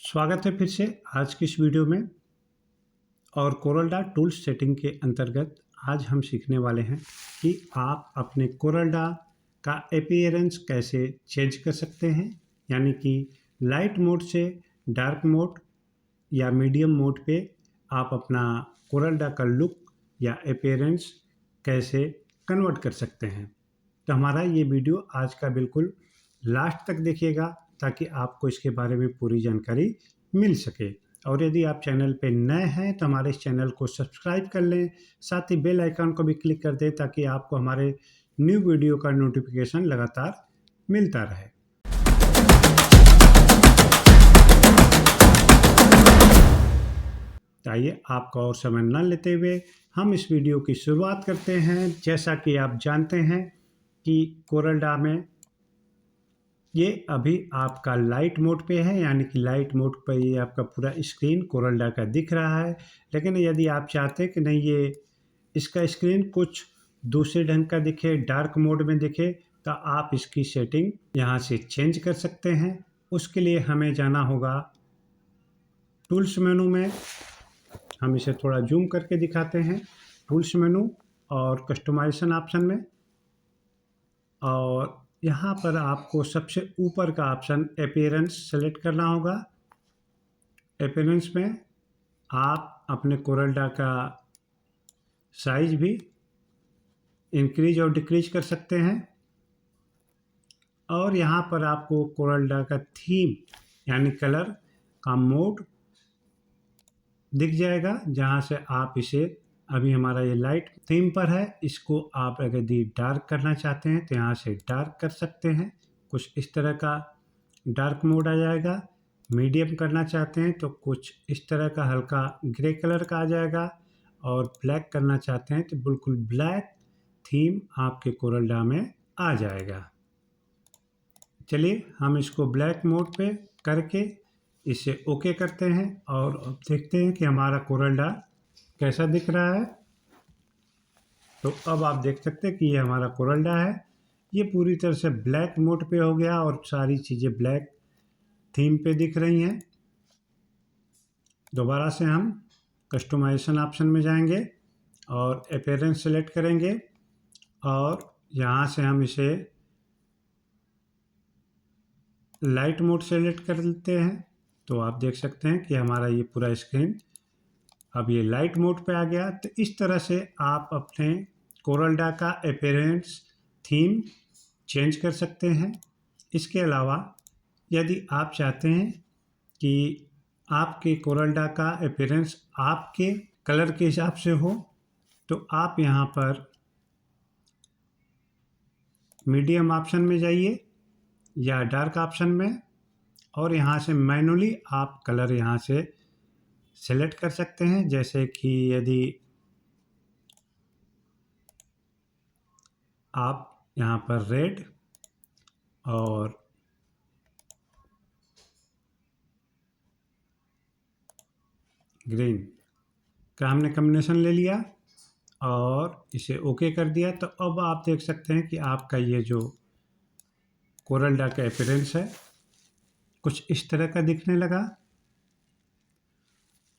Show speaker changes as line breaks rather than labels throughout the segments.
स्वागत है फिर से आज की इस वीडियो में। और कोरलड्रा टूल्स सेटिंग के अंतर्गत आज हम सीखने वाले हैं कि आप अपने कोरलड्रा का अपीयरेंस कैसे चेंज कर सकते हैं, यानी कि लाइट मोड से डार्क मोड या मीडियम मोड पे आप अपना कोरलड्रा का लुक या अपीयरेंस कैसे कन्वर्ट कर सकते हैं। तो हमारा ये वीडियो आज का बिल्कुल लास्ट तक देखिएगा ताकि आपको इसके बारे में पूरी जानकारी मिल सके। और यदि आप चैनल पे नए हैं तो हमारे इस चैनल को सब्सक्राइब कर लें, साथ ही बेल आइकन को भी क्लिक कर दें ताकि आपको हमारे न्यू वीडियो का नोटिफिकेशन लगातार मिलता रहे। आइए आपका और समय न लेते हुए हम इस वीडियो की शुरुआत करते हैं। जैसा कि आप जानते हैं कि कोरलड्रा में ये अभी आपका लाइट मोड पे है, यानी कि लाइट मोड पर ये आपका पूरा स्क्रीन कोरलड्रा का दिख रहा है। लेकिन यदि आप चाहते हैं कि नहीं ये इसका स्क्रीन कुछ दूसरे ढंग का दिखे, डार्क मोड में दिखे, तो आप इसकी सेटिंग यहाँ से चेंज कर सकते हैं। उसके लिए हमें जाना होगा टूल्स मेनू में। हम इसे थोड़ा जूम करके दिखाते हैं। टूल्स मेनू और कस्टमाइजेशन ऑप्शन में, और यहाँ पर आपको सबसे ऊपर का ऑप्शन अपीयरेंस सेलेक्ट करना होगा। अपीयरेंस में आप अपने कोरलड्रा का साइज भी इंक्रीज और डिक्रीज कर सकते हैं। और यहाँ पर आपको कोरलड्रा का थीम यानी कलर का मोड दिख जाएगा, जहाँ से आप इसे, अभी हमारा ये लाइट थीम पर है, इसको आप अगर डार्क करना चाहते हैं तो यहाँ से डार्क कर सकते हैं। कुछ इस तरह का डार्क मोड आ जाएगा। मीडियम करना चाहते हैं तो कुछ इस तरह का हल्का ग्रे कलर का आ जाएगा। और ब्लैक करना चाहते हैं तो बिल्कुल ब्लैक थीम आपके कोरलड्रा में आ जाएगा। चलिए हम इसको ब्लैक मोड पे करके इसे ओके करते हैं और अब देखते हैं कि हमारा कोरलड्रा कैसा दिख रहा है। तो अब आप देख सकते हैं कि ये हमारा कोरलड्रा है। ये पूरी तरह से ब्लैक मोड पे हो गया और सारी चीज़ें ब्लैक थीम पे दिख रही हैं। दोबारा से हम कस्टमाइजेशन ऑप्शन में जाएंगे और अपीयरेंस सेलेक्ट करेंगे और यहाँ से हम इसे लाइट मोड सेलेक्ट कर लेते हैं। तो आप देख सकते हैं कि हमारा ये पूरा स्क्रीन अब ये लाइट मोड पे आ गया। तो इस तरह से आप अपने कोरलड्रा का अपीयरेंस थीम चेंज कर सकते हैं। इसके अलावा यदि आप चाहते हैं कि आपके कोरलड्रा का अपीयरेंस आपके कलर के हिसाब से हो, तो आप यहाँ पर मीडियम ऑप्शन में जाइए या डार्क ऑप्शन में, और यहाँ से मैनुअली आप कलर यहाँ से सेलेक्ट कर सकते हैं। जैसे कि यदि आप यहाँ पर रेड और ग्रीन का हमने कॉम्बिनेशन ले लिया और इसे ओके कर दिया, तो अब आप देख सकते हैं कि आपका ये जो कोरलड्रा का अपीयरेंस है कुछ इस तरह का दिखने लगा।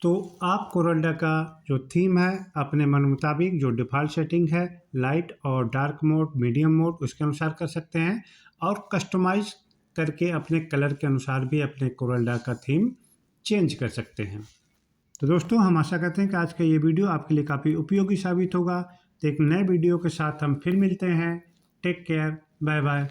तो आप कोरलड्रा का जो थीम है अपने मन मुताबिक जो डिफ़ॉल्ट सेटिंग है लाइट और डार्क मोड, मीडियम मोड, उसके अनुसार कर सकते हैं और कस्टमाइज करके अपने कलर के अनुसार भी अपने कोरलड्रा का थीम चेंज कर सकते हैं। तो दोस्तों हम आशा करते हैं कि आज का ये वीडियो आपके लिए काफ़ी उपयोगी साबित होगा। तो एक नए वीडियो के साथ हम फिर मिलते हैं। Take care, bye bye.